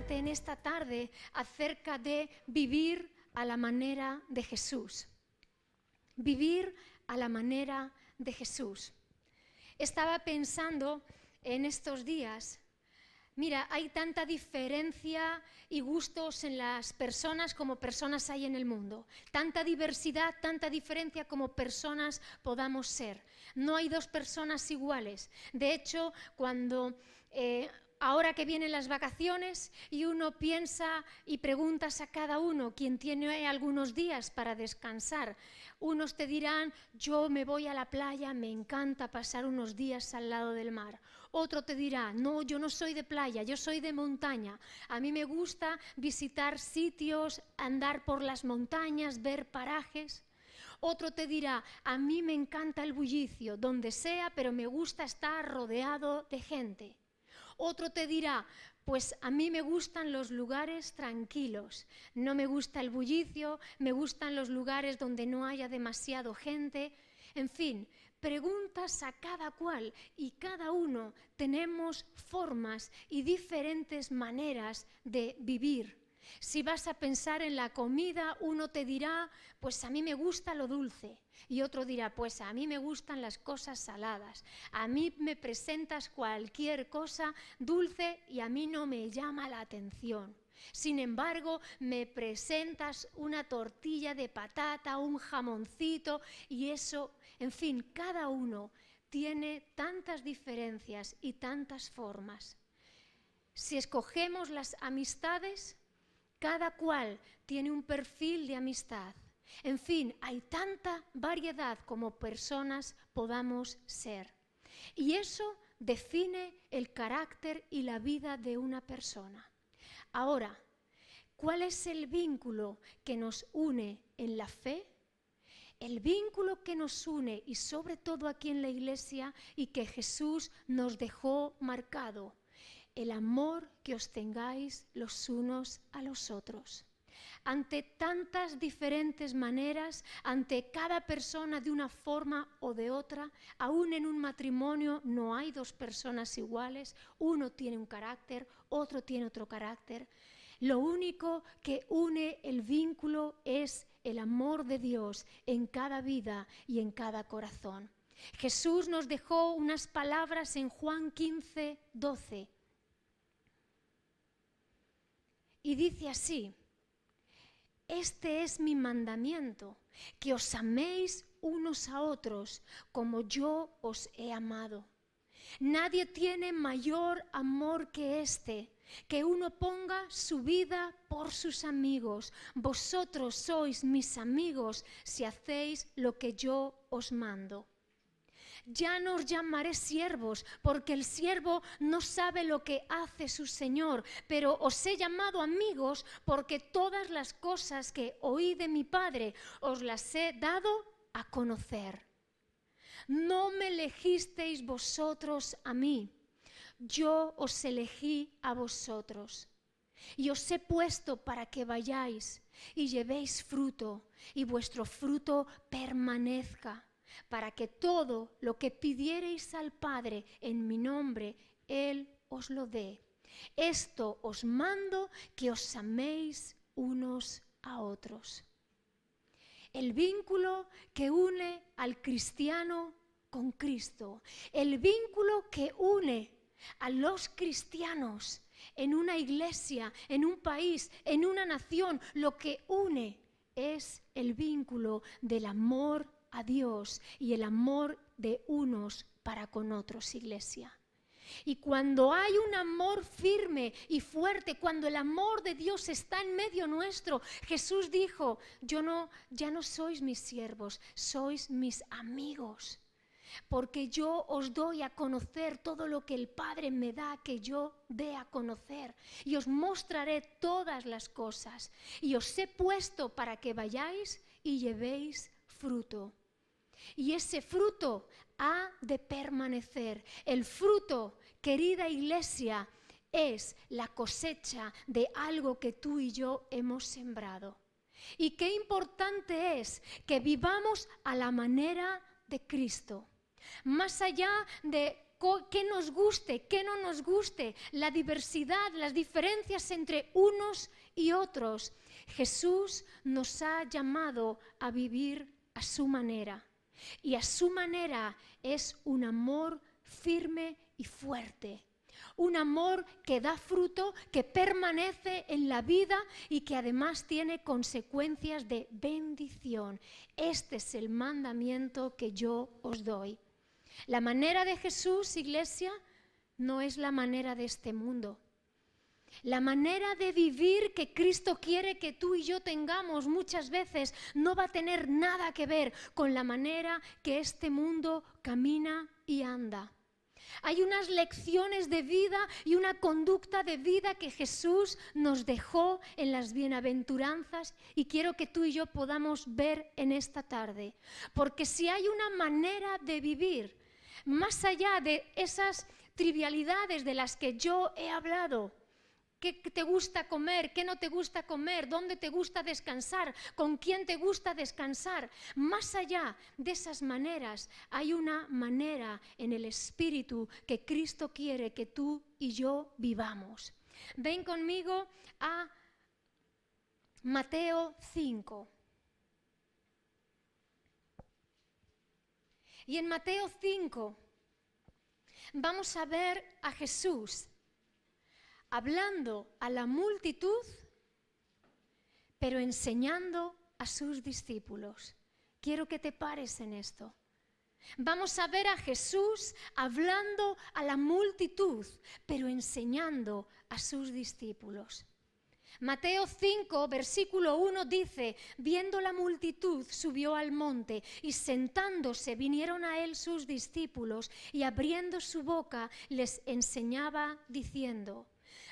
hablarte en esta tarde acerca de vivir a la manera de Jesús. Vivir a la manera de Jesús. Estaba pensando en estos días, mira, hay tanta diferencia y gustos en las personas como personas hay en el mundo. Tanta diversidad, tanta diferencia como personas podamos ser. No hay dos personas iguales. De hecho, cuando ahora que vienen las vacaciones y uno piensa y preguntas a cada uno, quien tiene algunos días para descansar, unos te dirán, yo me voy a la playa, me encanta pasar unos días al lado del mar. Otro te dirá, no, yo no soy de playa, yo soy de montaña. A mí me gusta visitar sitios, andar por las montañas, ver parajes. Otro te dirá, a mí me encanta el bullicio, donde sea, pero me gusta estar rodeado de gente. Otro te dirá, pues a mí me gustan los lugares tranquilos, no me gusta el bullicio, me gustan los lugares donde no haya demasiado gente. En fin, preguntas a cada cual y cada uno tenemos formas y diferentes maneras de vivir. Si vas a pensar en la comida, uno te dirá, pues a mí me gusta lo dulce. Y otro dirá, pues a mí me gustan las cosas saladas. A mí me presentas cualquier cosa dulce y a mí no me llama la atención. Sin embargo, me presentas una tortilla de patata, un jamoncito y eso, en fin, cada uno tiene tantas diferencias y tantas formas. Si escogemos las amistades, cada cual tiene un perfil de amistad. En fin, hay tanta variedad como personas podamos ser. Y eso define el carácter y la vida de una persona. Ahora, ¿cuál es el vínculo que nos une en la fe? El vínculo que nos une, y sobre todo aquí en la iglesia, y que Jesús nos dejó marcado, el amor que os tengáis los unos a los otros. Ante tantas diferentes maneras, ante cada persona de una forma o de otra, aún en un matrimonio no hay dos personas iguales, uno tiene un carácter, otro tiene otro carácter. Lo único que une el vínculo es el amor de Dios en cada vida y en cada corazón. Jesús nos dejó unas palabras en Juan 15:12. Y dice así, este es mi mandamiento, que os améis unos a otros como yo os he amado. Nadie tiene mayor amor que este, que uno ponga su vida por sus amigos. Vosotros sois mis amigos si hacéis lo que yo os mando. Ya no os llamaré siervos, porque el siervo no sabe lo que hace su señor, pero os he llamado amigos, porque todas las cosas que oí de mi Padre os las he dado a conocer. No me elegisteis vosotros a mí, yo os elegí a vosotros. Y os he puesto para que vayáis y llevéis fruto, y vuestro fruto permanezca, para que todo lo que pidiereis al Padre en mi nombre, Él os lo dé. Esto os mando, que os améis unos a otros. El vínculo que une al cristiano con Cristo, el vínculo que une a los cristianos en una iglesia, en un país, en una nación, lo que une es el vínculo del amor a Dios y el amor de unos para con otros, iglesia. Y cuando hay un amor firme y fuerte, cuando el amor de Dios está en medio nuestro, Jesús dijo, ya no sois mis siervos, sois mis amigos. Porque yo os doy a conocer todo lo que el Padre me da que yo dé a conocer. Y os mostraré todas las cosas. Y os he puesto para que vayáis y llevéis fruto. Y ese fruto ha de permanecer. El fruto, querida iglesia, es la cosecha de algo que tú y yo hemos sembrado. Y qué importante es que vivamos a la manera de Cristo. Más allá de qué nos guste, qué no nos guste, la diversidad, las diferencias entre unos y otros. Jesús nos ha llamado a vivir a su manera. Y a su manera es un amor firme y fuerte. Un amor que da fruto, que permanece en la vida y que además tiene consecuencias de bendición. Este es el mandamiento que yo os doy. La manera de Jesús, iglesia, no es la manera de este mundo. La manera de vivir que Cristo quiere que tú y yo tengamos muchas veces no va a tener nada que ver con la manera que este mundo camina y anda. Hay unas lecciones de vida y una conducta de vida que Jesús nos dejó en las bienaventuranzas y quiero que tú y yo podamos ver en esta tarde. Porque si hay una manera de vivir, más allá de esas trivialidades de las que yo he hablado, ¿qué te gusta comer? ¿Qué no te gusta comer? ¿Dónde te gusta descansar? ¿Con quién te gusta descansar? Más allá de esas maneras, hay una manera en el Espíritu que Cristo quiere que tú y yo vivamos. Ven conmigo a Mateo 5. Y en Mateo 5 vamos a ver a Jesús hablando a la multitud, pero enseñando a sus discípulos. Quiero que te pares en esto. Vamos a ver a Jesús hablando a la multitud, pero enseñando a sus discípulos. Mateo 5, versículo 1 dice: viendo la multitud, subió al monte, y sentándose vinieron a él sus discípulos, y abriendo su boca les enseñaba diciendo: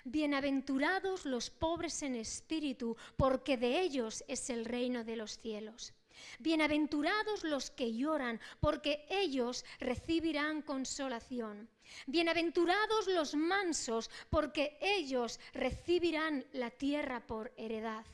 bienaventurados los pobres en espíritu, porque de ellos es el reino de los cielos. Bienaventurados los que lloran, porque ellos recibirán consolación. Bienaventurados los mansos, porque ellos recibirán la tierra por heredad.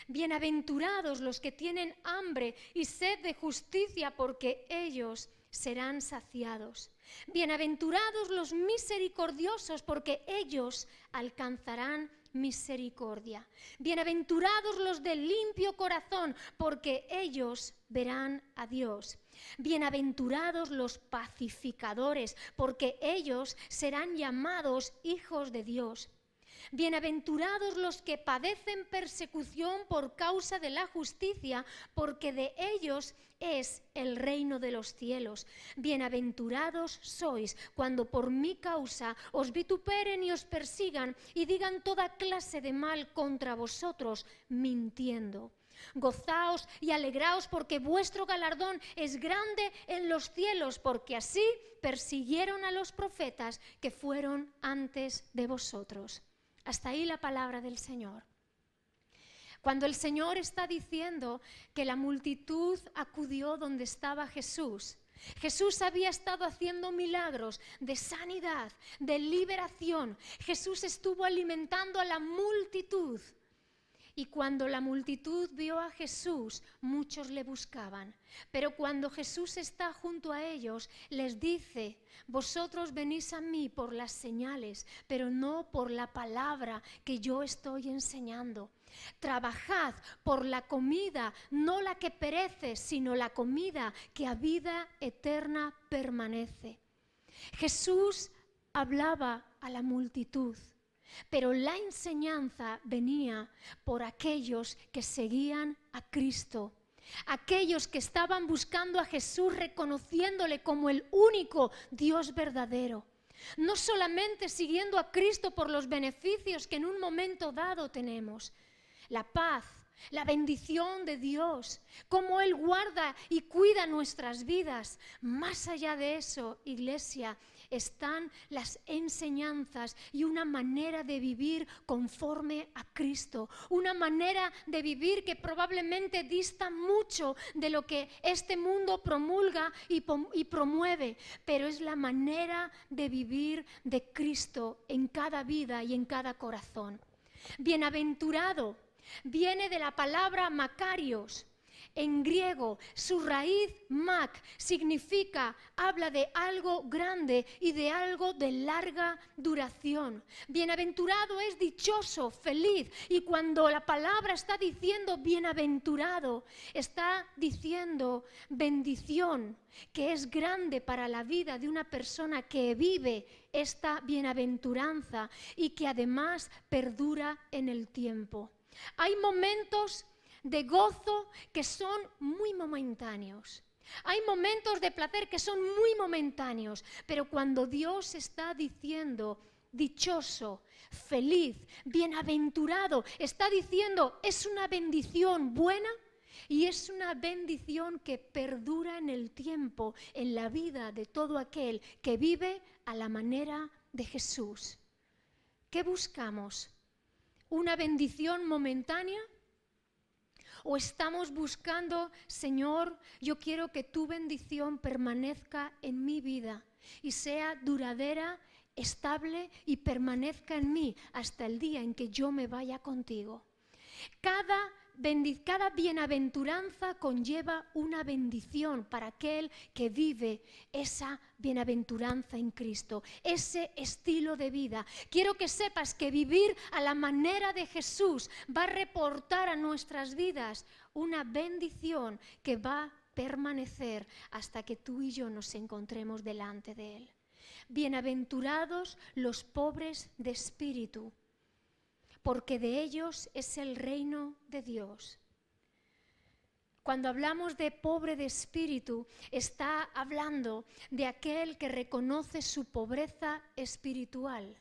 Bienaventurados los que tienen hambre y sed de justicia, porque ellos serán saciados. Bienaventurados los misericordiosos, porque ellos alcanzarán misericordia. Bienaventurados los de limpio corazón, porque ellos verán a Dios. Bienaventurados los pacificadores, porque ellos serán llamados hijos de Dios. Bienaventurados los que padecen persecución por causa de la justicia, porque de ellos es el reino de los cielos. Bienaventurados sois cuando por mi causa os vituperen y os persigan y digan toda clase de mal contra vosotros, mintiendo. Gozaos y alegraos, porque vuestro galardón es grande en los cielos, porque así persiguieron a los profetas que fueron antes de vosotros. Hasta ahí la palabra del Señor. Cuando el Señor está diciendo que la multitud acudió donde estaba Jesús, Jesús había estado haciendo milagros de sanidad, de liberación. Jesús estuvo alimentando a la multitud. Y cuando la multitud vio a Jesús, muchos le buscaban. Pero cuando Jesús está junto a ellos, les dice: vosotros venís a mí por las señales, pero no por la palabra que yo estoy enseñando. Trabajad por la comida, no la que perece, sino la comida que a vida eterna permanece. Jesús hablaba a la multitud, pero la enseñanza venía por aquellos que seguían a Cristo, aquellos que estaban buscando a Jesús, reconociéndole como el único Dios verdadero. No solamente siguiendo a Cristo por los beneficios que en un momento dado tenemos, la paz, la bendición de Dios, cómo Él guarda y cuida nuestras vidas. Más allá de eso, iglesia, están las enseñanzas y una manera de vivir conforme a Cristo, una manera de vivir que probablemente dista mucho de lo que este mundo promulga y promueve, pero es la manera de vivir de Cristo en cada vida y en cada corazón. Bienaventurado viene de la palabra Macarios. en griego, su raíz mak significa, habla de algo grande y de algo de larga duración. Bienaventurado es dichoso, feliz. Y cuando la palabra está diciendo bienaventurado, está diciendo bendición, que es grande para la vida de una persona que vive esta bienaventuranza y que además perdura en el tiempo. Hay momentos de gozo que son muy momentáneos. Hay momentos de placer que son muy momentáneos, pero cuando Dios está diciendo dichoso, feliz, bienaventurado, está diciendo es una bendición buena y es una bendición que perdura en el tiempo, en la vida de todo aquel que vive a la manera de Jesús. ¿Qué buscamos? ¿Una bendición momentánea? ¿O estamos buscando, Señor, yo quiero que tu bendición permanezca en mi vida y sea duradera, estable y permanezca en mí hasta el día en que yo me vaya contigo? Cada bienaventuranza conlleva una bendición para aquel que vive esa bienaventuranza en Cristo, ese estilo de vida. Quiero que sepas que vivir a la manera de Jesús va a reportar a nuestras vidas una bendición que va a permanecer hasta que tú y yo nos encontremos delante de Él. Bienaventurados los pobres de espíritu, porque de ellos es el reino de Dios. Cuando hablamos de pobre de espíritu, está hablando de aquel que reconoce su pobreza espiritual,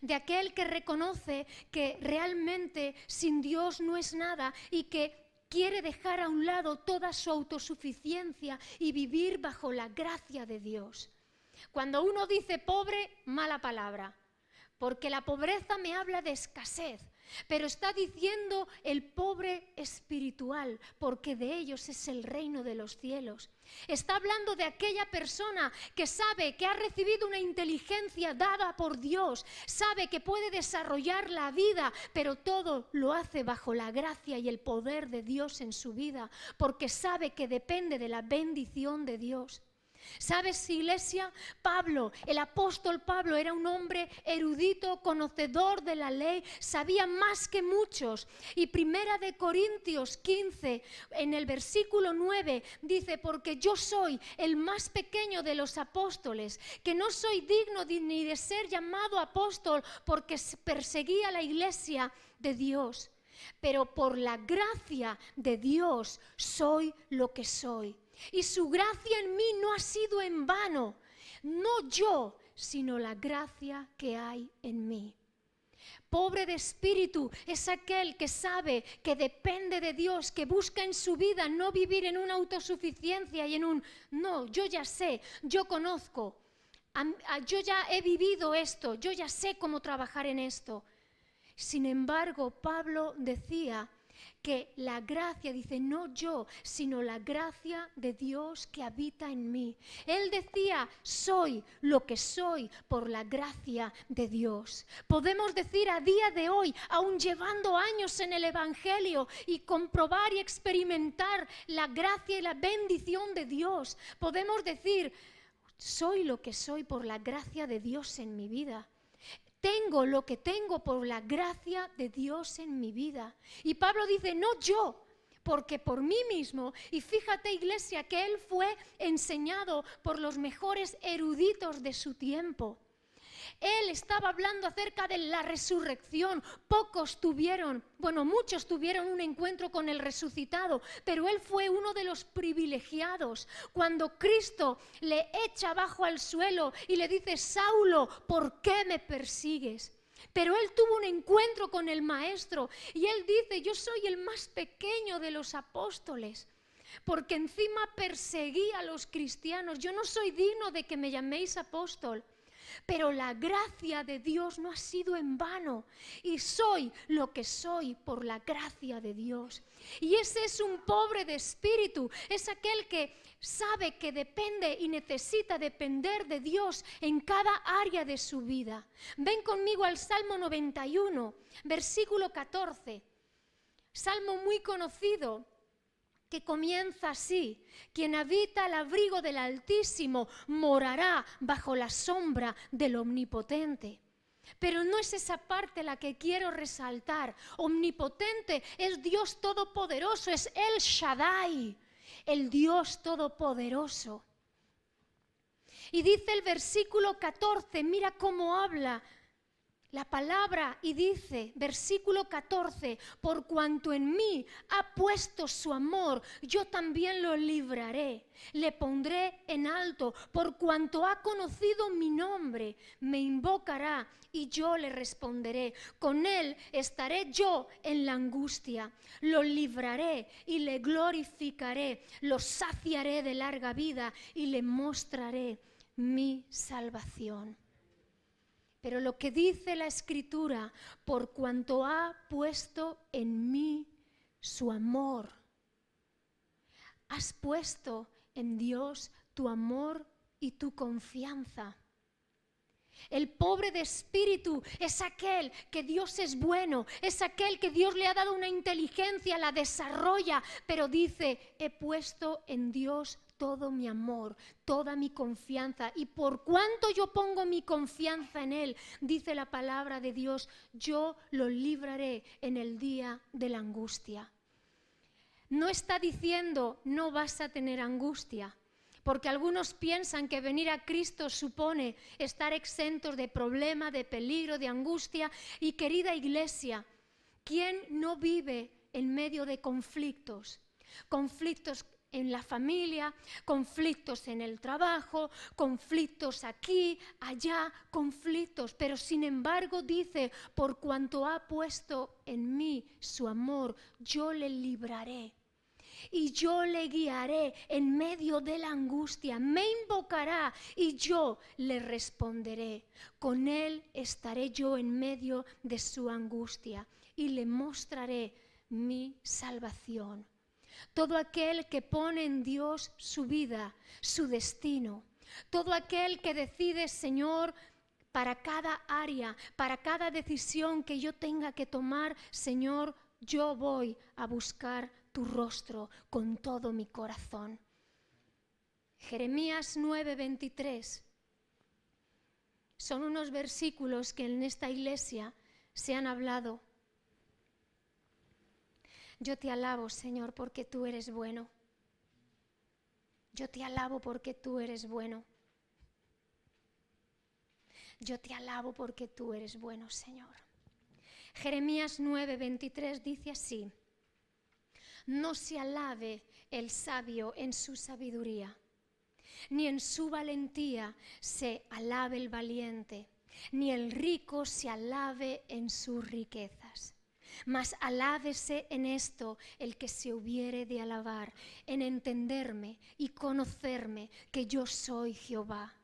de aquel que reconoce que realmente sin Dios no es nada y que quiere dejar a un lado toda su autosuficiencia y vivir bajo la gracia de Dios. Cuando uno dice pobre, mala palabra, porque la pobreza me habla de escasez, pero está diciendo el pobre espiritual, porque de ellos es el reino de los cielos. Está hablando de aquella persona que sabe que ha recibido una inteligencia dada por Dios, sabe que puede desarrollar la vida, pero todo lo hace bajo la gracia y el poder de Dios en su vida, porque sabe que depende de la bendición de Dios. ¿Sabes, iglesia? Pablo, el apóstol Pablo, era un hombre erudito, conocedor de la ley, sabía más que muchos. Y Primera de Corintios 15, en el versículo 9, dice: porque yo soy el más pequeño de los apóstoles, que no soy digno ni de ser llamado apóstol, porque perseguía la iglesia de Dios. Pero por la gracia de Dios soy lo que soy. Y su gracia en mí no ha sido en vano, no yo, sino la gracia que hay en mí. Pobre de espíritu es aquel que sabe que depende de Dios, que busca en su vida no vivir en una autosuficiencia y en un no, yo ya sé, yo conozco, yo ya he vivido esto, yo ya sé cómo trabajar en esto. Sin embargo, Pablo decía que la gracia, dice, no yo, sino la gracia de Dios que habita en mí. Él decía, soy lo que soy por la gracia de Dios. Podemos decir a día de hoy, aún llevando años en el Evangelio y comprobar y experimentar la gracia y la bendición de Dios, podemos decir, soy lo que soy por la gracia de Dios en mi vida. Tengo lo que tengo por la gracia de Dios en mi vida. Y Pablo dice, no yo, porque por mí mismo, y fíjate, iglesia, que él fue enseñado por los mejores eruditos de su tiempo. Él estaba hablando acerca de la resurrección. Muchos tuvieron un encuentro con el resucitado, pero él fue uno de los privilegiados. Cuando Cristo le echa abajo al suelo y le dice, Saulo, ¿por qué me persigues? Pero él tuvo un encuentro con el Maestro y él dice, yo soy el más pequeño de los apóstoles, porque encima perseguí a los cristianos. Yo no soy digno de que me llaméis apóstol. Pero la gracia de Dios no ha sido en vano y soy lo que soy por la gracia de Dios. Y ese es un pobre de espíritu, es aquel que sabe que depende y necesita depender de Dios en cada área de su vida. Ven conmigo al Salmo 91, versículo 14, salmo muy conocido, que comienza así: quien habita al abrigo del Altísimo morará bajo la sombra del Omnipotente. Pero no es esa parte la que quiero resaltar. Omnipotente es Dios Todopoderoso, es El Shaddai, el Dios Todopoderoso. Y dice el versículo 14, mira cómo habla la palabra, y dice, versículo 14, por cuanto en mí ha puesto su amor, yo también lo libraré, le pondré en alto, por cuanto ha conocido mi nombre, me invocará y yo le responderé. Con él estaré yo en la angustia, lo libraré y le glorificaré, lo saciaré de larga vida y le mostraré mi salvación. Pero lo que dice la Escritura, por cuanto ha puesto en mí su amor. Has puesto en Dios tu amor y tu confianza. El pobre de espíritu es aquel que Dios es bueno, es aquel que Dios le ha dado una inteligencia, la desarrolla, pero dice, he puesto en Dios todo mi amor, toda mi confianza, y por cuanto yo pongo mi confianza en Él, dice la palabra de Dios, yo lo libraré en el día de la angustia. No está diciendo no vas a tener angustia, porque algunos piensan que venir a Cristo supone estar exentos de problema, de peligro, de angustia. Y querida iglesia, ¿quién no vive en medio de conflictos? Conflictos en la familia, conflictos en el trabajo, conflictos aquí, allá, conflictos. Pero sin embargo dice, por cuanto ha puesto en mí su amor, yo le libraré. Y yo le guiaré en medio de la angustia, me invocará y yo le responderé. Con él estaré yo en medio de su angustia y le mostraré mi salvación. Todo aquel que pone en Dios su vida, su destino, todo aquel que decide, Señor, para cada área, para cada decisión que yo tenga que tomar, Señor, yo voy a buscar tu rostro con todo mi corazón. Jeremías 9:23 son unos versículos que en esta iglesia se han hablado. Yo te alabo, Señor, porque tú eres bueno. Yo te alabo porque tú eres bueno. Yo te alabo porque tú eres bueno, Señor. Jeremías 9:23 dice así: no se alabe el sabio en su sabiduría, ni en su valentía se alabe el valiente, ni el rico se alabe en sus riquezas. Mas alábese en esto el que se hubiere de alabar, en entenderme y conocerme que yo soy Jehová,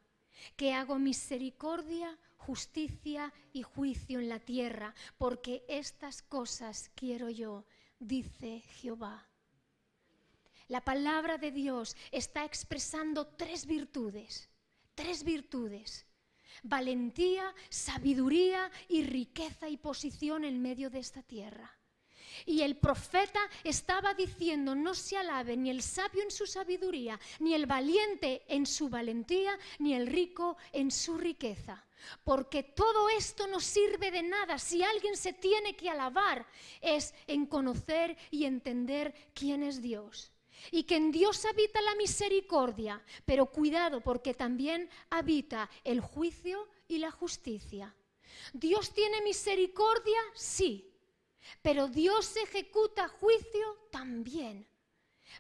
que hago misericordia, justicia y juicio en la tierra, porque estas cosas quiero yo, dice Jehová. La palabra de Dios está expresando tres virtudes. Valentía, sabiduría y riqueza y posición en medio de esta tierra. Y el profeta estaba diciendo, no se alabe ni el sabio en su sabiduría, ni el valiente en su valentía, ni el rico en su riqueza. Porque todo esto no sirve de nada. Si alguien se tiene que alabar, es en conocer y entender quién es Dios. Y que en Dios habita la misericordia, pero cuidado porque también habita el juicio y la justicia. ¿Dios tiene misericordia? Sí. Pero Dios ejecuta juicio también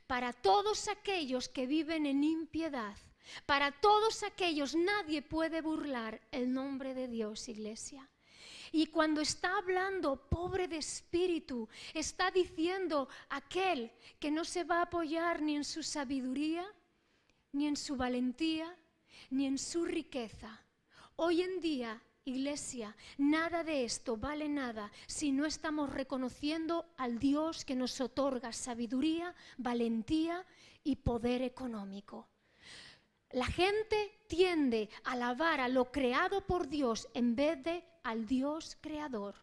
para todos aquellos que viven en impiedad. Para todos aquellos, nadie puede burlar el nombre de Dios, iglesia. Y cuando está hablando pobre de espíritu, está diciendo aquel que no se va a apoyar ni en su sabiduría, ni en su valentía, ni en su riqueza. Hoy en día, iglesia, nada de esto vale nada si no estamos reconociendo al Dios que nos otorga sabiduría, valentía y poder económico. La gente tiende a alabar a lo creado por Dios en vez de al Dios creador.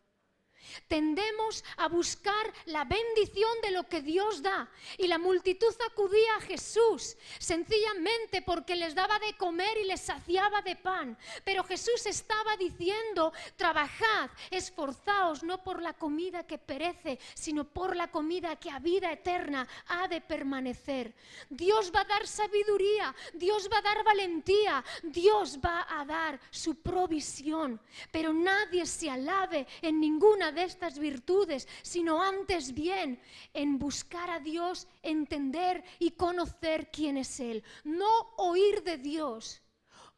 Tendemos a buscar la bendición de lo que Dios da. Y la multitud acudía a Jesús sencillamente porque les daba de comer y les saciaba de pan. Pero Jesús estaba diciendo: trabajad, esforzaos, no por la comida que perece, sino por la comida que a vida eterna ha de permanecer. Dios va a dar sabiduría, Dios va a dar valentía, Dios va a dar su provisión. Pero nadie se alabe en ninguna de estas virtudes, sino antes bien en buscar a Dios, entender y conocer quién es Él. No oír de Dios.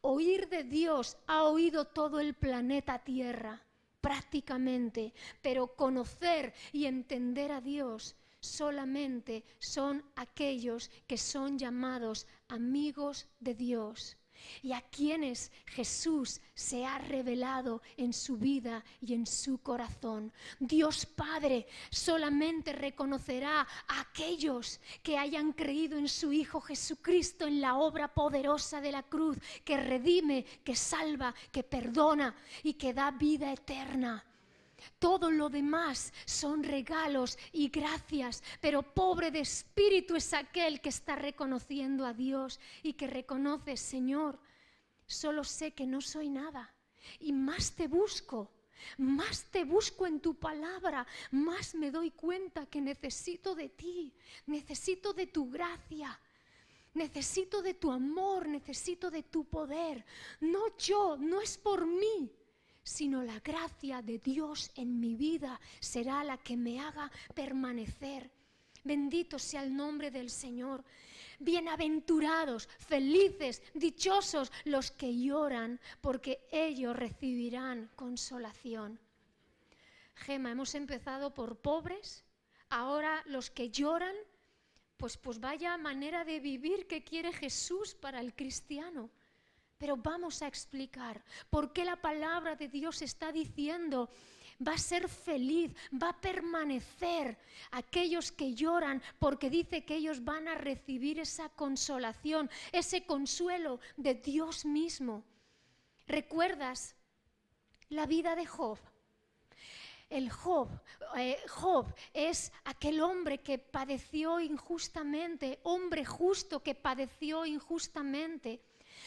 Oír de Dios ha oído todo el planeta Tierra, prácticamente, pero conocer y entender a Dios solamente son aquellos que son llamados amigos de Dios, y a quienes Jesús se ha revelado en su vida y en su corazón. Dios Padre solamente reconocerá a aquellos que hayan creído en su Hijo Jesucristo, en la obra poderosa de la cruz, que redime, que salva, que perdona y que da vida eterna. Todo lo demás son regalos y gracias, pero pobre de espíritu es aquel que está reconociendo a Dios y que reconoce: Señor, solo sé que no soy nada y más te busco en tu palabra, más me doy cuenta que necesito de ti, necesito de tu gracia. Necesito de tu amor, necesito de tu poder. No yo, no es por mí, sino la gracia de Dios en mi vida será la que me haga permanecer. Bendito sea el nombre del Señor. Bienaventurados, felices, dichosos los que lloran, porque ellos recibirán consolación. Gema, hemos empezado por pobres, ahora los que lloran, pues vaya manera de vivir que quiere Jesús para el cristiano. Pero vamos a explicar por qué la palabra de Dios está diciendo: va a ser feliz, va a permanecer aquellos que lloran, porque dice que ellos van a recibir esa consolación, ese consuelo de Dios mismo. ¿Recuerdas la vida de Job? Job es aquel hombre que padeció injustamente, hombre justo que padeció injustamente.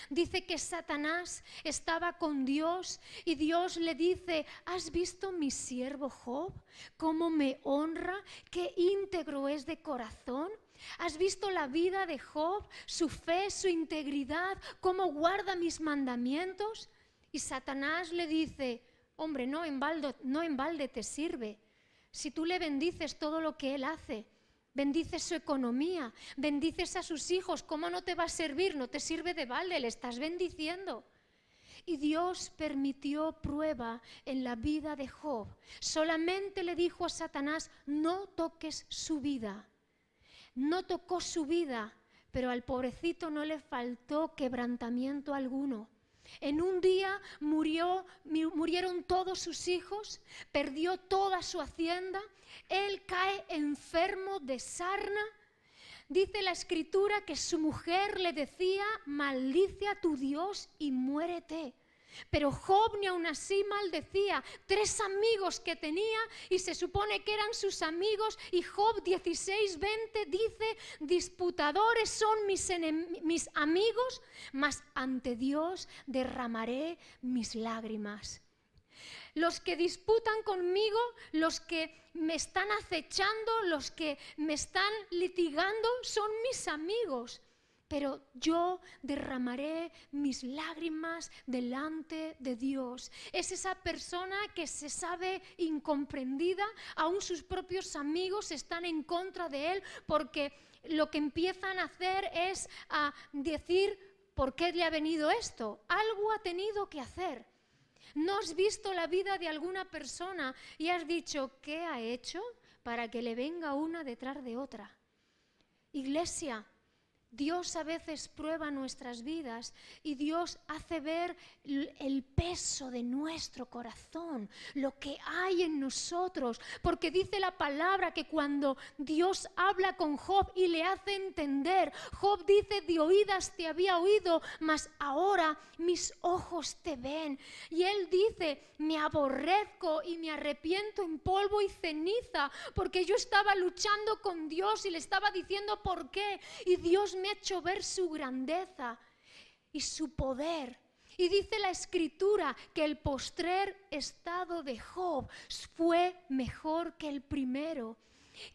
Dice que Satanás estaba con Dios y Dios le dice: ¿has visto mi siervo Job? ¿Cómo me honra? ¿Qué íntegro es de corazón? ¿Has visto la vida de Job? Su fe, su integridad, cómo guarda mis mandamientos. Y Satanás le dice: hombre, no en balde te sirve. Si tú le bendices todo lo que él hace, bendices su economía, bendices a sus hijos, ¿cómo no te va a servir? No te sirve de balde, le estás bendiciendo. Y Dios permitió prueba en la vida de Job. Solamente le dijo a Satanás: no toques su vida. No tocó su vida, pero al pobrecito no le faltó quebrantamiento alguno. En un día murieron todos sus hijos, perdió toda su hacienda, él cae enfermo de sarna. Dice la Escritura que su mujer le decía: maldice a tu Dios y muérete. Pero Job ni aun así maldecía. 3 amigos que tenía y se supone que eran sus amigos, y Job 16:20 dice: disputadores son mis amigos, mas ante Dios derramaré mis lágrimas. Los que disputan conmigo, los que me están acechando, los que me están litigando, son mis amigos. Pero yo derramaré mis lágrimas delante de Dios. Es esa persona que se sabe incomprendida, aún sus propios amigos están en contra de él, porque lo que empiezan a hacer es a decir: ¿por qué le ha venido esto? Algo ha tenido que hacer. ¿No has visto la vida de alguna persona y has dicho: ¿qué ha hecho para que le venga una detrás de otra? Iglesia, Dios a veces prueba nuestras vidas y Dios hace ver el peso de nuestro corazón, lo que hay en nosotros, porque dice la palabra que cuando Dios habla con Job y le hace entender, Job dice: de oídas te había oído, mas ahora mis ojos te ven. Y él dice: me aborrezco y me arrepiento en polvo y ceniza, porque yo estaba luchando con Dios y le estaba diciendo por qué, y Dios me ha hecho ver su grandeza y su poder. Y dice la Escritura que el postrer estado de Job fue mejor que el primero,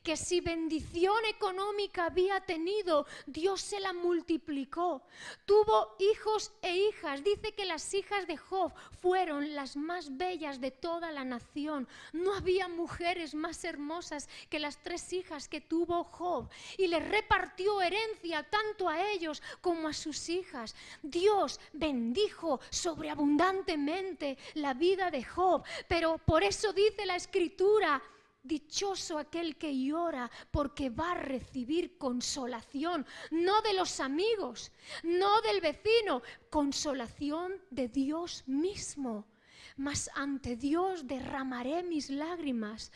que si bendición económica había tenido, Dios se la multiplicó. Tuvo hijos e hijas. Dice que las hijas de Job fueron las más bellas de toda la nación. No había mujeres más hermosas que las 3 hijas que tuvo Job. Y les repartió herencia tanto a ellos como a sus hijas. Dios bendijo sobreabundantemente la vida de Job. Pero por eso dice la Escritura: dichoso aquel que llora, porque va a recibir consolación, no de los amigos, no del vecino, consolación de Dios mismo. Mas ante Dios derramaré mis lágrimas.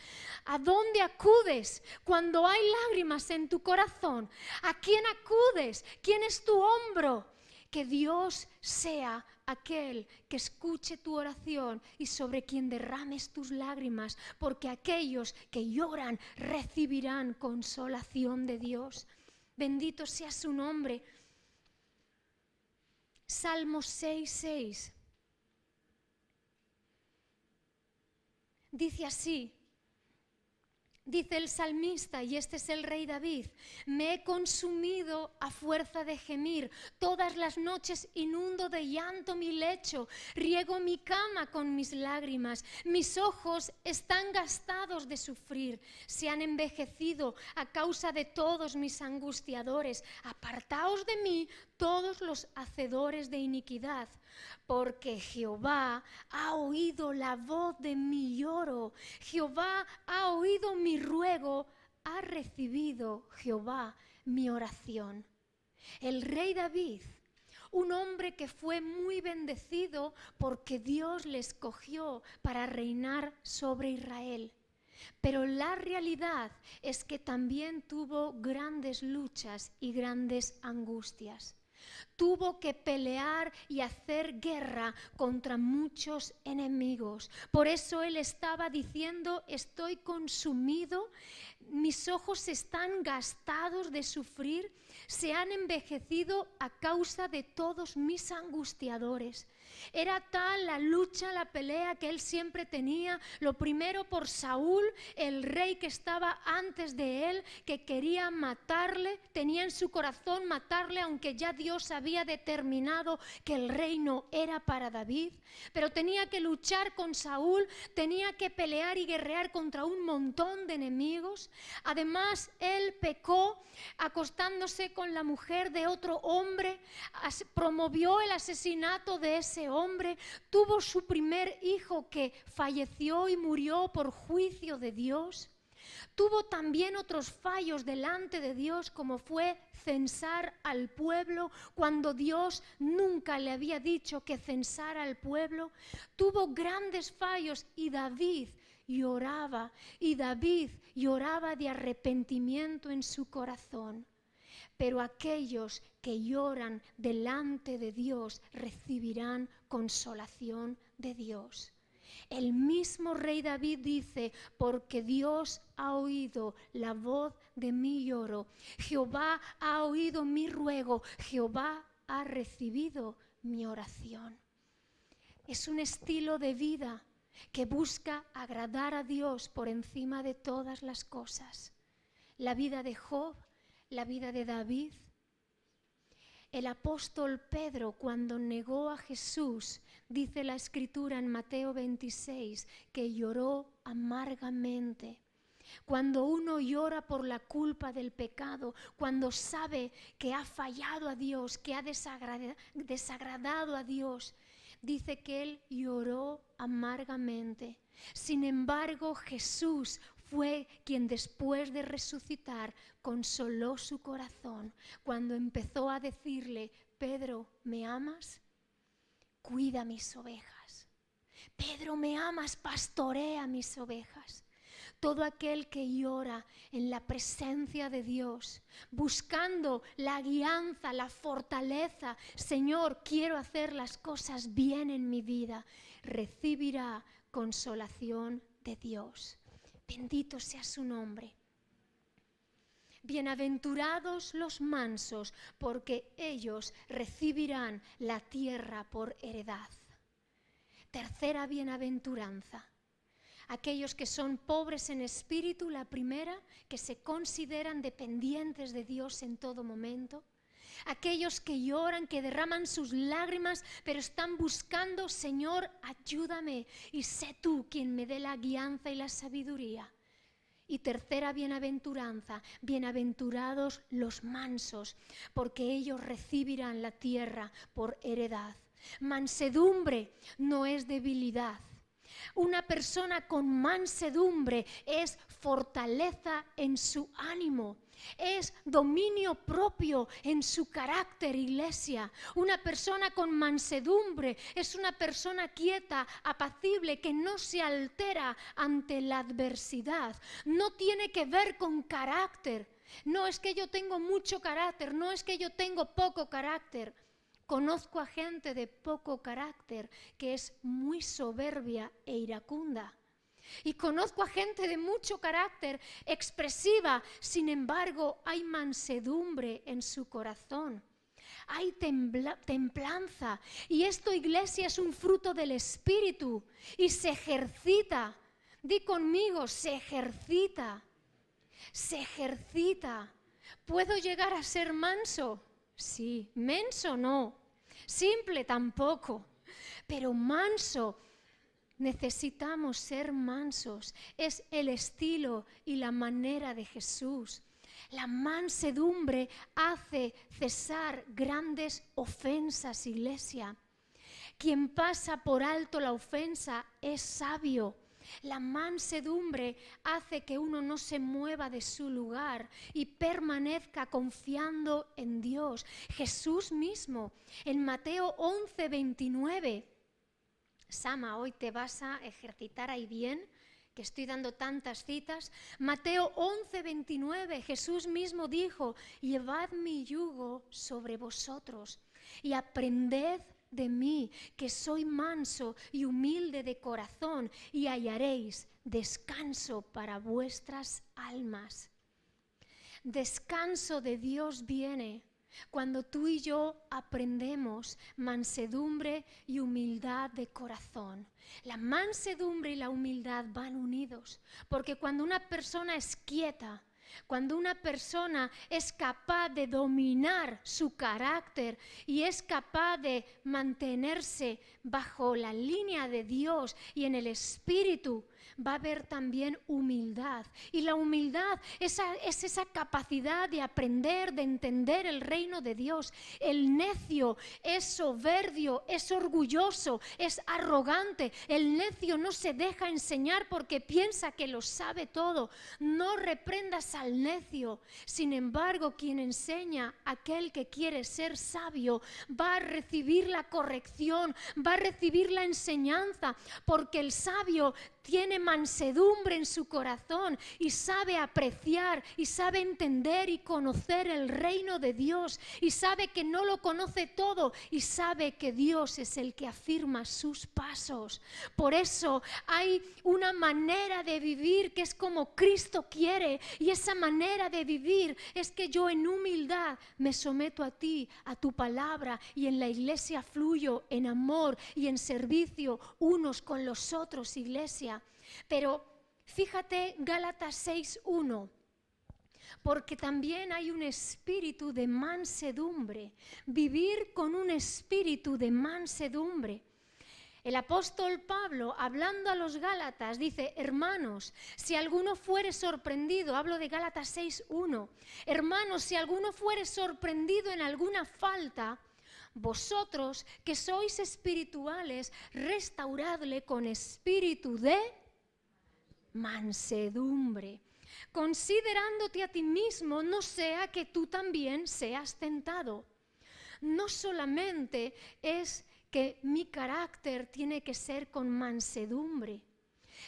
¿A dónde acudes cuando hay lágrimas en tu corazón? ¿A quién acudes? ¿Quién es tu hombro? Que Dios sea aquel que escuche tu oración y sobre quien derrames tus lágrimas, porque aquellos que lloran recibirán consolación de Dios. Bendito sea su nombre. Salmo 6:6 dice así. Dice el salmista, y este es el rey David: me he consumido a fuerza de gemir, todas las noches inundo de llanto mi lecho, riego mi cama con mis lágrimas, mis ojos están gastados de sufrir, se han envejecido a causa de todos mis angustiadores. Apartaos de mí todos los hacedores de iniquidad, porque Jehová ha oído la voz de mi lloro, Jehová ha oído mi ruego, ha recibido Jehová mi oración. El rey David, un hombre que fue muy bendecido porque Dios le escogió para reinar sobre Israel. Pero la realidad es que también tuvo grandes luchas y grandes angustias. Tuvo que pelear y hacer guerra contra muchos enemigos. Por eso él estaba diciendo: estoy consumido, mis ojos están gastados de sufrir, se han envejecido a causa de todos mis angustiadores. Era tal la lucha, la pelea que él siempre tenía, lo primero por Saúl, el rey que estaba antes de él, que quería matarle, tenía en su corazón matarle, aunque ya Dios había determinado que el reino era para David. Pero tenía que luchar con Saúl, tenía que pelear y guerrear contra un montón de enemigos. Además, él pecó acostándose con la mujer de otro hombre, promovió el asesinato de ese hombre, tuvo su primer hijo que falleció y murió por juicio de Dios. Tuvo también otros fallos delante de Dios, como fue censar al pueblo cuando Dios nunca le había dicho que censara al pueblo. Tuvo grandes fallos y David lloraba de arrepentimiento en su corazón. Pero aquellos que lloran delante de Dios recibirán consolación de Dios. El mismo rey David dice: porque Dios ha oído la voz de mi lloro, Jehová ha oído mi ruego, Jehová ha recibido mi oración. Es un estilo de vida que busca agradar a Dios por encima de todas las cosas. La vida de Job, la vida de David. El apóstol Pedro, cuando negó a Jesús, dice la Escritura en Mateo 26, que lloró amargamente. Cuando uno llora por la culpa del pecado, cuando sabe que ha fallado a Dios, que ha desagradado a Dios, dice que él lloró amargamente. Sin embargo, Jesús fue quien después de resucitar consoló su corazón cuando empezó a decirle: Pedro, ¿me amas? Cuida mis ovejas. Pedro, ¿me amas? Pastorea mis ovejas. Todo aquel que llora en la presencia de Dios, buscando la guianza, la fortaleza, Señor, quiero hacer las cosas bien en mi vida, recibirá consolación de Dios. Bendito sea su nombre. Bienaventurados los mansos, porque ellos recibirán la tierra por heredad. Tercera bienaventuranza. Aquellos que son pobres en espíritu, la primera, que se consideran dependientes de Dios en todo momento. Aquellos que lloran, que derraman sus lágrimas, pero están buscando: Señor, ayúdame, y sé tú quien me dé la guianza y la sabiduría. Y tercera bienaventuranza, bienaventurados los mansos, porque ellos recibirán la tierra por heredad. Mansedumbre no es debilidad. Una persona con mansedumbre es fortaleza en su ánimo, es dominio propio en su carácter, iglesia. Una persona con mansedumbre es una persona quieta, apacible, que no se altera ante la adversidad. No tiene que ver con carácter. No es que yo tengo mucho carácter, no es que yo tengo poco carácter. Conozco a gente de poco carácter que es muy soberbia e iracunda. Y conozco a gente de mucho carácter, expresiva, sin embargo hay mansedumbre en su corazón. Hay templanza. Y esto, iglesia, es un fruto del Espíritu y se ejercita. Di conmigo, se ejercita. Se ejercita. ¿Puedo llegar a ser manso? Sí. Menso no. Simple tampoco. Pero manso. Necesitamos ser mansos. Es el estilo y la manera de Jesús. La mansedumbre hace cesar grandes ofensas, iglesia. Quien pasa por alto la ofensa es sabio. La mansedumbre hace que uno no se mueva de su lugar y permanezca confiando en Dios. Jesús mismo, en Mateo 11:29, Sama, hoy te vas a ejercitar ahí bien, que estoy dando tantas citas. Mateo 11:29, Jesús mismo dijo: llevad mi yugo sobre vosotros y aprended de mí, que soy manso y humilde de corazón, y hallaréis descanso para vuestras almas. Descanso de Dios viene cuando tú y yo aprendemos mansedumbre y humildad de corazón. La mansedumbre y la humildad van unidos, porque cuando una persona es quieta, cuando una persona es capaz de dominar su carácter y es capaz de mantenerse bajo la línea de Dios y en el Espíritu, va a haber también humildad. Y la humildad es esa capacidad de aprender, de entender el reino de Dios. El necio es soberbio, es orgulloso, es arrogante. El necio no se deja enseñar porque piensa que lo sabe todo. No reprendas al necio. Sin embargo, quien enseña, aquel que quiere ser sabio, va a recibir la corrección, va a recibir la enseñanza, porque el sabio tiene mansedumbre en su corazón y sabe apreciar y sabe entender y conocer el reino de Dios, y sabe que no lo conoce todo y sabe que Dios es el que afirma sus pasos. Por eso hay una manera de vivir que es como Cristo quiere, y esa manera de vivir es que yo en humildad me someto a ti, a tu palabra, y en la iglesia fluyo en amor y en servicio unos con los otros, iglesia. Pero fíjate Gálatas 6:1, porque también hay un espíritu de mansedumbre, vivir con un espíritu de mansedumbre. El apóstol Pablo, hablando a los Gálatas, dice: hermanos, si alguno fuere sorprendido, hablo de Gálatas 6:1, hermanos, si alguno fuere sorprendido en alguna falta, vosotros que sois espirituales, restauradle con espíritu de mansedumbre, considerándote a ti mismo, no sea que tú también seas tentado. No solamente es que mi carácter tiene que ser con mansedumbre,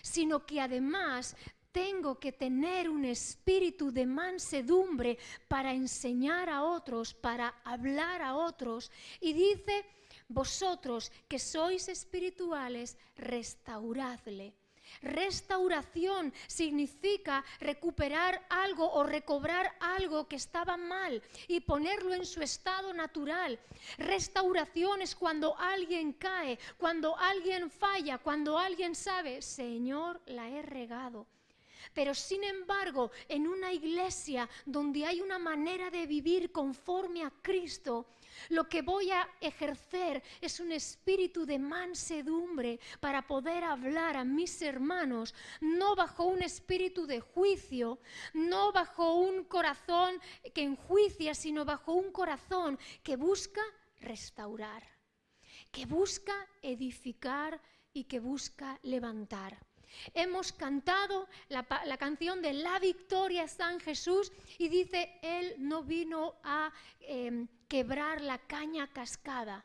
sino que además tengo que tener un espíritu de mansedumbre para enseñar a otros, para hablar a otros. Y dice, vosotros que sois espirituales, restauradle. Restauración significa recuperar algo o recobrar algo que estaba mal y ponerlo en su estado natural. Restauración es cuando alguien cae, cuando alguien falla, cuando alguien sabe, Señor, la he regado. Pero sin embargo, en una iglesia donde hay una manera de vivir conforme a Cristo, lo que voy a ejercer es un espíritu de mansedumbre para poder hablar a mis hermanos, no bajo un espíritu de juicio, no bajo un corazón que enjuicia, sino bajo un corazón que busca restaurar, que busca edificar y que busca levantar. Hemos cantado la canción de La victoria está en Jesús y dice, Él no vino a quebrar la caña cascada.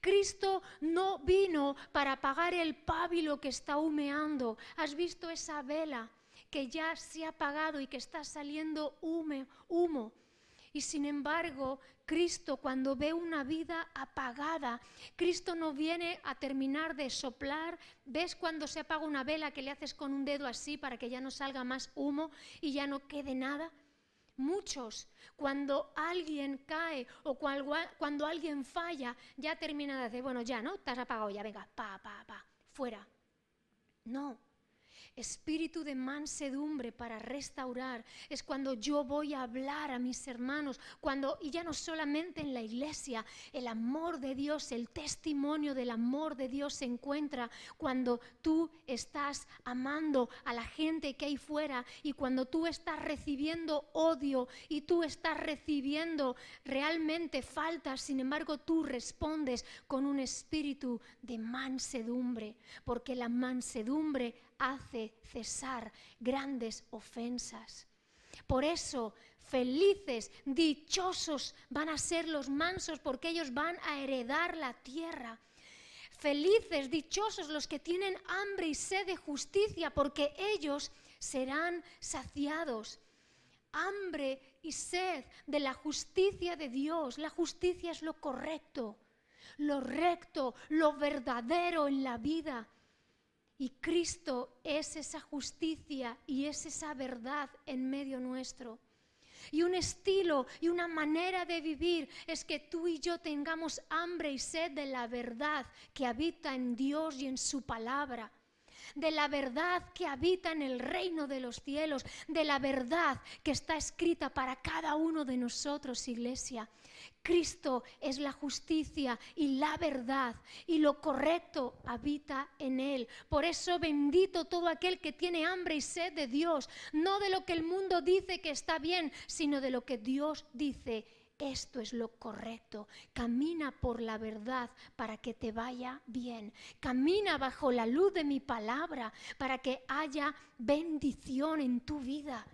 Cristo no vino para apagar el pábilo que está humeando. ¿Has visto esa vela que ya se ha apagado y que está saliendo humo? Y sin embargo, Cristo, cuando ve una vida apagada, Cristo no viene a terminar de soplar. ¿Ves cuando se apaga una vela que le haces con un dedo así para que ya no salga más humo y ya no quede nada? Muchos, cuando alguien cae o cuando alguien falla, ya termina de decir, bueno, ya, ¿no? Te has apagado ya, venga, fuera. No. Espíritu de mansedumbre para restaurar es cuando yo voy a hablar a mis hermanos, y ya no solamente en la iglesia, el amor de Dios, el testimonio del amor de Dios se encuentra cuando tú estás amando a la gente que hay fuera y cuando tú estás recibiendo odio y tú estás recibiendo realmente faltas, sin embargo tú respondes con un espíritu de mansedumbre, porque la mansedumbre hace cesar grandes ofensas. Por eso, felices, dichosos van a ser los mansos, porque ellos van a heredar la tierra. Felices, dichosos los que tienen hambre y sed de justicia, porque ellos serán saciados. Hambre y sed de la justicia de Dios. La justicia es lo correcto, lo recto, lo verdadero en la vida. Y Cristo es esa justicia y es esa verdad en medio nuestro. Y un estilo y una manera de vivir es que tú y yo tengamos hambre y sed de la verdad que habita en Dios y en su palabra. De la verdad que habita en el reino de los cielos, de la verdad que está escrita para cada uno de nosotros, iglesia. Cristo es la justicia y la verdad, y lo correcto habita en Él. Por eso bendito todo aquel que tiene hambre y sed de Dios, no de lo que el mundo dice que está bien, sino de lo que Dios dice. Esto es lo correcto. Camina por la verdad para que te vaya bien. Camina bajo la luz de mi palabra para que haya bendición en tu vida.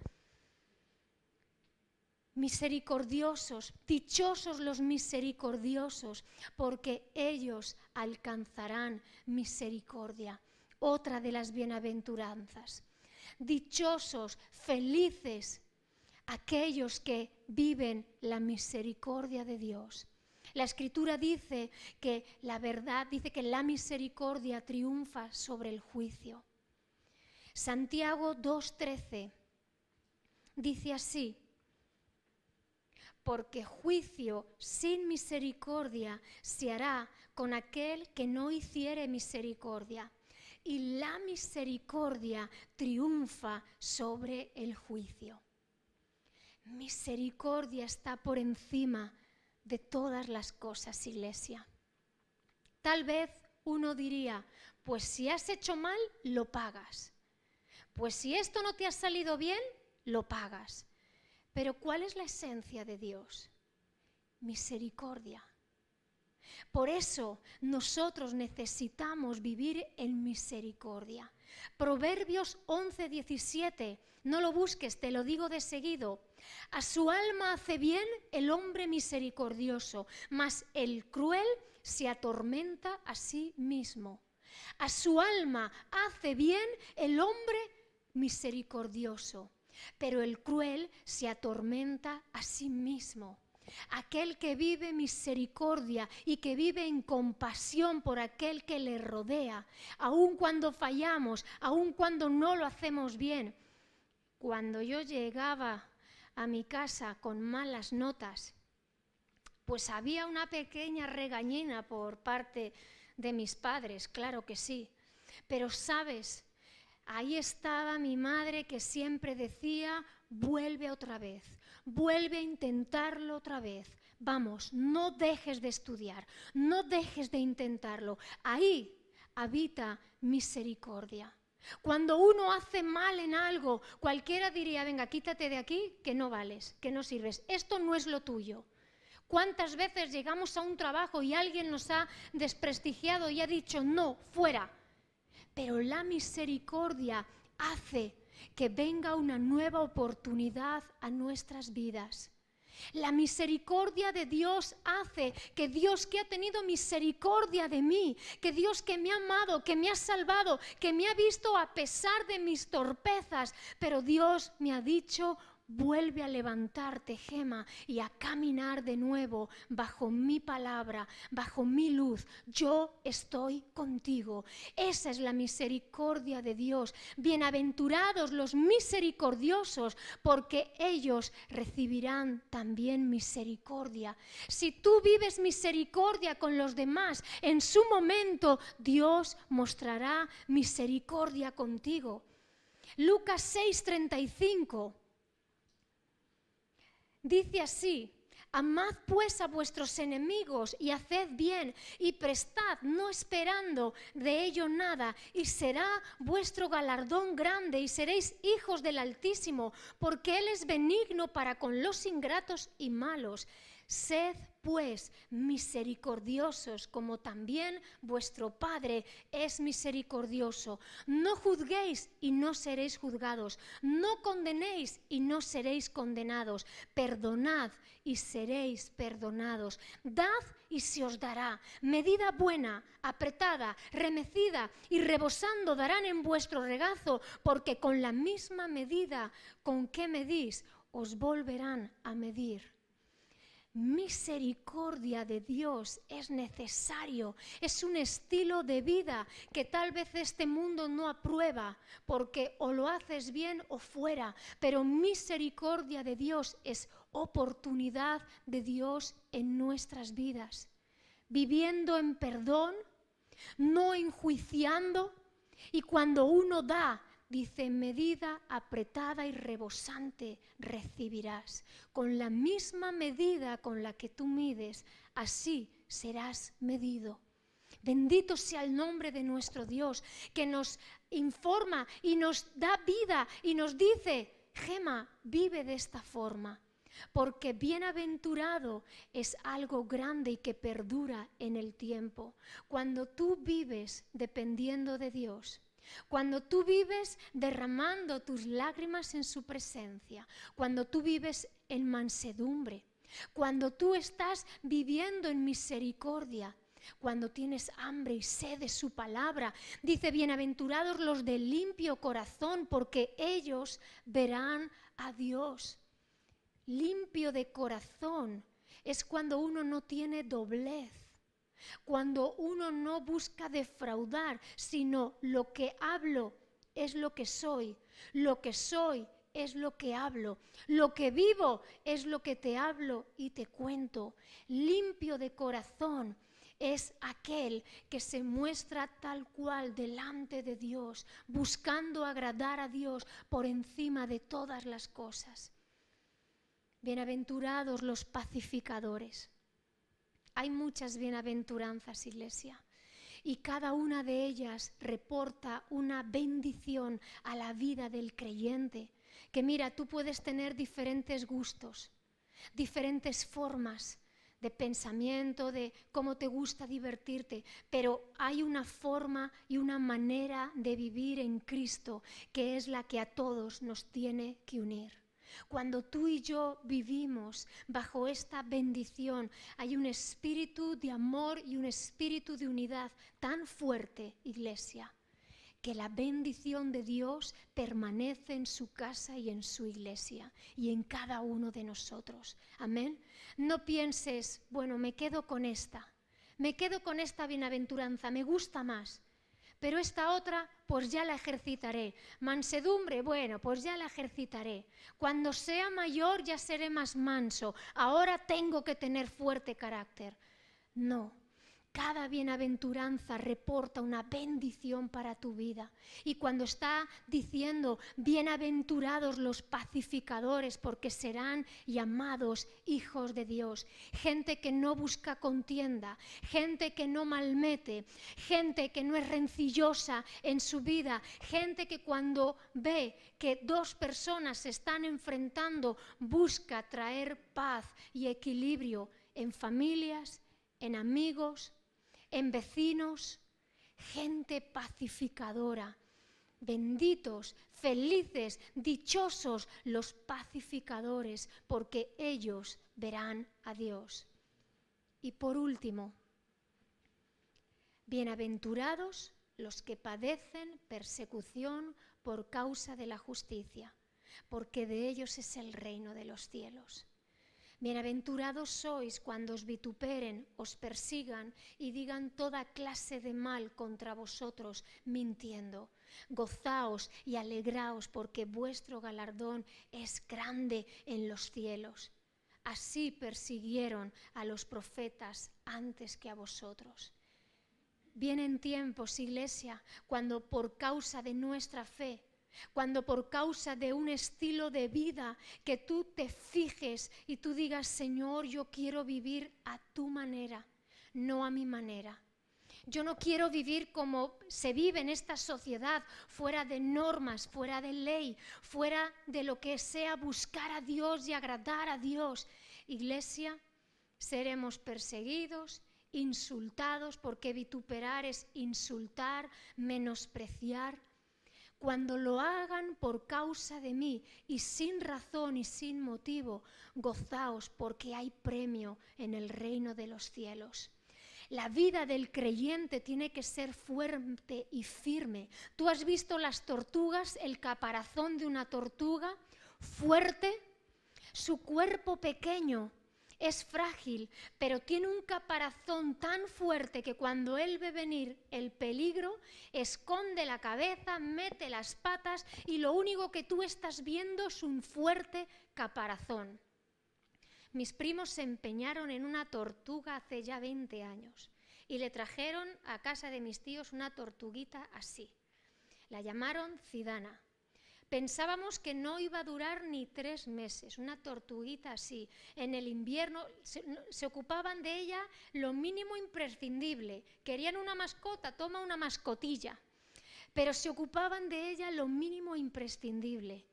Misericordiosos, dichosos los misericordiosos, porque ellos alcanzarán misericordia. Otra de las bienaventuranzas. Dichosos, felices, aquellos que viven la misericordia de Dios. La Escritura dice que la verdad, dice que la misericordia triunfa sobre el juicio. Santiago 2:13 dice así: porque juicio sin misericordia se hará con aquel que no hiciere misericordia, y la misericordia triunfa sobre el juicio. Misericordia está por encima de todas las cosas, iglesia. Tal vez uno diría, pues si has hecho mal, lo pagas. Pues si esto no te ha salido bien, lo pagas. Pero ¿cuál es la esencia de Dios? Misericordia. Por eso nosotros necesitamos vivir en misericordia. Proverbios 11:17, no lo busques, te lo digo de seguido. A su alma hace bien el hombre misericordioso, mas el cruel se atormenta a sí mismo. A su alma hace bien el hombre misericordioso, pero el cruel se atormenta a sí mismo. Aquel que vive misericordia y que vive en compasión por aquel que le rodea, aun cuando fallamos, aun cuando no lo hacemos bien. Cuando yo llegaba a mi casa con malas notas, pues había una pequeña regañina por parte de mis padres, claro que sí. Pero sabes, ahí estaba mi madre que siempre decía, vuelve otra vez, vuelve a intentarlo otra vez. Vamos, no dejes de estudiar, no dejes de intentarlo. Ahí habita misericordia. Cuando uno hace mal en algo, cualquiera diría, venga, quítate de aquí, que no vales, que no sirves. Esto no es lo tuyo. ¿Cuántas veces llegamos a un trabajo y alguien nos ha desprestigiado y ha dicho, no, fuera? Pero la misericordia hace que venga una nueva oportunidad a nuestras vidas. La misericordia de Dios hace que Dios que ha tenido misericordia de mí, que Dios que me ha amado, que me ha salvado, que me ha visto a pesar de mis torpezas, pero Dios me ha dicho, vuelve a levantarte, Gema, y a caminar de nuevo bajo mi palabra, bajo mi luz. Yo estoy contigo. Esa es la misericordia de Dios. Bienaventurados los misericordiosos, porque ellos recibirán también misericordia. Si tú vives misericordia con los demás, en su momento Dios mostrará misericordia contigo. Lucas 6:35 dice así, amad pues a vuestros enemigos y haced bien y prestad, no esperando de ello nada, y será vuestro galardón grande y seréis hijos del Altísimo, porque Él es benigno para con los ingratos y malos. Sed pues misericordiosos, como también vuestro Padre es misericordioso. No juzguéis y no seréis juzgados. No condenéis y no seréis condenados. Perdonad y seréis perdonados. Dad y se os dará. Medida buena, apretada, remecida y rebosando darán en vuestro regazo, porque con la misma medida con que medís, os volverán a medir. Misericordia de Dios es necesario, es un estilo de vida que tal vez este mundo no aprueba, porque o lo haces bien o fuera, pero misericordia de Dios es oportunidad de Dios en nuestras vidas, viviendo en perdón, no enjuiciando, y cuando uno da, dice, medida apretada y rebosante recibirás. Con la misma medida con la que tú mides, así serás medido. Bendito sea el nombre de nuestro Dios, que nos informa y nos da vida y nos dice, Gema, vive de esta forma. Porque bienaventurado es algo grande y que perdura en el tiempo. Cuando tú vives dependiendo de Dios, cuando tú vives derramando tus lágrimas en su presencia, cuando tú vives en mansedumbre, cuando tú estás viviendo en misericordia, cuando tienes hambre y sed de su palabra, dice, bienaventurados los de limpio corazón, porque ellos verán a Dios. Limpio de corazón es cuando uno no tiene doblez, cuando uno no busca defraudar, sino lo que hablo es lo que soy es lo que hablo, lo que vivo es lo que te hablo y te cuento. Limpio de corazón es aquel que se muestra tal cual delante de Dios, buscando agradar a Dios por encima de todas las cosas. Bienaventurados los pacificadores. Hay muchas bienaventuranzas, iglesia, y cada una de ellas reporta una bendición a la vida del creyente. Que mira, tú puedes tener diferentes gustos, diferentes formas de pensamiento, de cómo te gusta divertirte, pero hay una forma y una manera de vivir en Cristo que es la que a todos nos tiene que unir. Cuando tú y yo vivimos bajo esta bendición, hay un espíritu de amor y un espíritu de unidad tan fuerte, iglesia, que la bendición de Dios permanece en su casa y en su iglesia y en cada uno de nosotros. Amén. No pienses, bueno, me quedo con esta bienaventuranza, me gusta más, pero esta otra pues ya la ejercitaré. Mansedumbre, bueno, pues ya la ejercitaré. Cuando sea mayor ya seré más manso, ahora tengo que tener fuerte carácter. No. Cada bienaventuranza reporta una bendición para tu vida. Y cuando está diciendo, bienaventurados los pacificadores, porque serán llamados hijos de Dios. Gente que no busca contienda, gente que no malmete, gente que no es rencillosa en su vida, gente que cuando ve que dos personas se están enfrentando, busca traer paz y equilibrio en familias, en amigos, en vecinos, gente pacificadora. Benditos, felices, dichosos los pacificadores, porque ellos verán a Dios. Y por último, bienaventurados los que padecen persecución por causa de la justicia, porque de ellos es el reino de los cielos. Bienaventurados sois cuando os vituperen, os persigan y digan toda clase de mal contra vosotros, mintiendo. Gozaos y alegraos, porque vuestro galardón es grande en los cielos. Así persiguieron a los profetas antes que a vosotros. Vienen tiempos, iglesia, cuando por causa de nuestra fe, cuando por causa de un estilo de vida que tú te fijes y tú digas, Señor, yo quiero vivir a tu manera, no a mi manera. Yo no quiero vivir como se vive en esta sociedad, fuera de normas, fuera de ley, fuera de lo que sea buscar a Dios y agradar a Dios. Iglesia, seremos perseguidos, insultados, porque vituperar es insultar, menospreciar. Cuando lo hagan por causa de mí y sin razón y sin motivo, gozaos, porque hay premio en el reino de los cielos. La vida del creyente tiene que ser fuerte y firme. ¿Tú has visto las tortugas, el caparazón de una tortuga? Fuerte, su cuerpo pequeño. Es frágil, pero tiene un caparazón tan fuerte que cuando él ve venir el peligro, esconde la cabeza, mete las patas y lo único que tú estás viendo es un fuerte caparazón. Mis primos se empeñaron en una tortuga hace ya 20 años y le trajeron a casa de mis tíos una tortuguita así. La llamaron Zidana. Pensábamos que no iba a durar ni 3 meses, una tortuguita así. En el invierno se ocupaban de ella lo mínimo imprescindible. Querían una mascota, toma una mascotilla. Pero se ocupaban de ella lo mínimo imprescindible.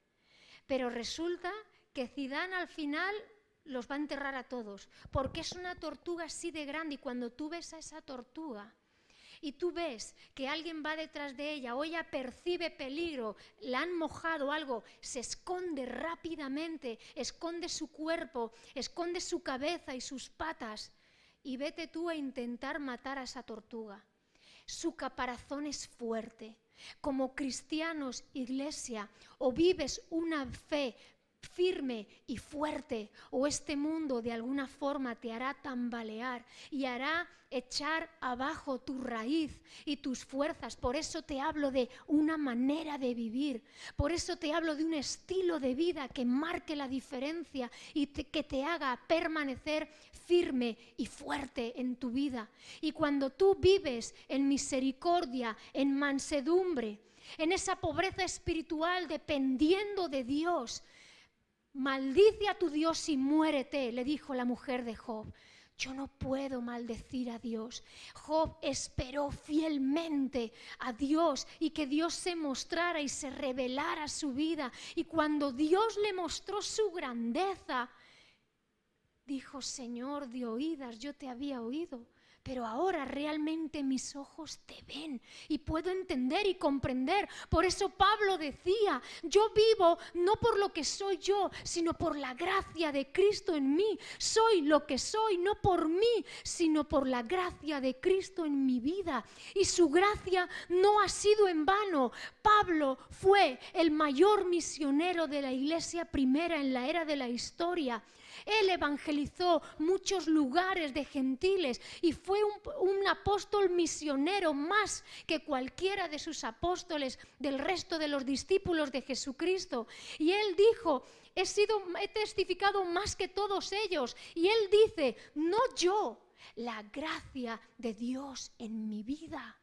Pero resulta que Zidane al final los va a enterrar a todos, porque es una tortuga así de grande y cuando tú ves a esa tortuga y tú ves que alguien va detrás de ella o ella percibe peligro, la han mojado algo, se esconde rápidamente, esconde su cuerpo, esconde su cabeza y sus patas y vete tú a intentar matar a esa tortuga. Su caparazón es fuerte. Como cristianos, iglesia, o vives una fe firme y fuerte, o este mundo de alguna forma te hará tambalear y hará echar abajo tu raíz y tus fuerzas. Por eso te hablo de una manera de vivir, por eso te hablo de un estilo de vida que marque la diferencia y que te haga permanecer firme y fuerte en tu vida. Y cuando tú vives en misericordia, en mansedumbre, en esa pobreza espiritual dependiendo de Dios, maldice a tu Dios y muérete, le dijo la mujer de Job. Yo no puedo maldecir a Dios. Job esperó fielmente a Dios y que Dios se mostrara y se revelara a su vida. Y cuando Dios le mostró su grandeza, dijo: Señor, de oídas yo te había oído, pero ahora realmente mis ojos te ven y puedo entender y comprender. Por eso Pablo decía: yo vivo no por lo que soy yo, sino por la gracia de Cristo en mí. Soy lo que soy no por mí, sino por la gracia de Cristo en mi vida. Y su gracia no ha sido en vano. Pablo fue el mayor misionero de la iglesia primera en la era de la historia. Él evangelizó muchos lugares de gentiles y fue un apóstol misionero más que cualquiera de sus apóstoles del resto de los discípulos de Jesucristo. Y él dijo: he testificado más que todos ellos. Y él dice: no yo, la gracia de Dios en mi vida.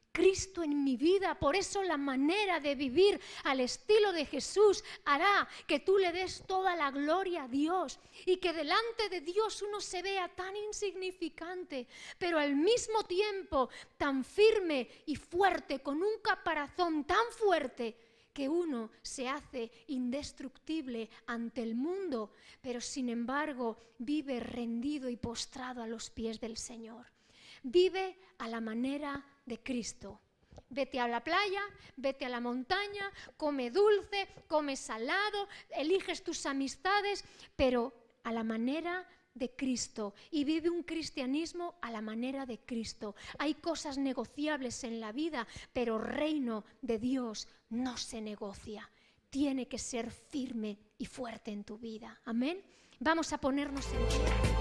Cristo en mi vida. Por eso la manera de vivir al estilo de Jesús hará que tú le des toda la gloria a Dios y que delante de Dios uno se vea tan insignificante, pero al mismo tiempo tan firme y fuerte, con un caparazón tan fuerte que uno se hace indestructible ante el mundo, pero sin embargo vive rendido y postrado a los pies del Señor. Vive a la manera de Cristo. Vete a la playa, vete a la montaña, come dulce, come salado, eliges tus amistades, pero a la manera de Cristo, y vive un cristianismo a la manera de Cristo. Hay cosas negociables en la vida, pero reino de Dios no se negocia. Tiene que ser firme y fuerte en tu vida. Amén. Vamos a ponernos en pie.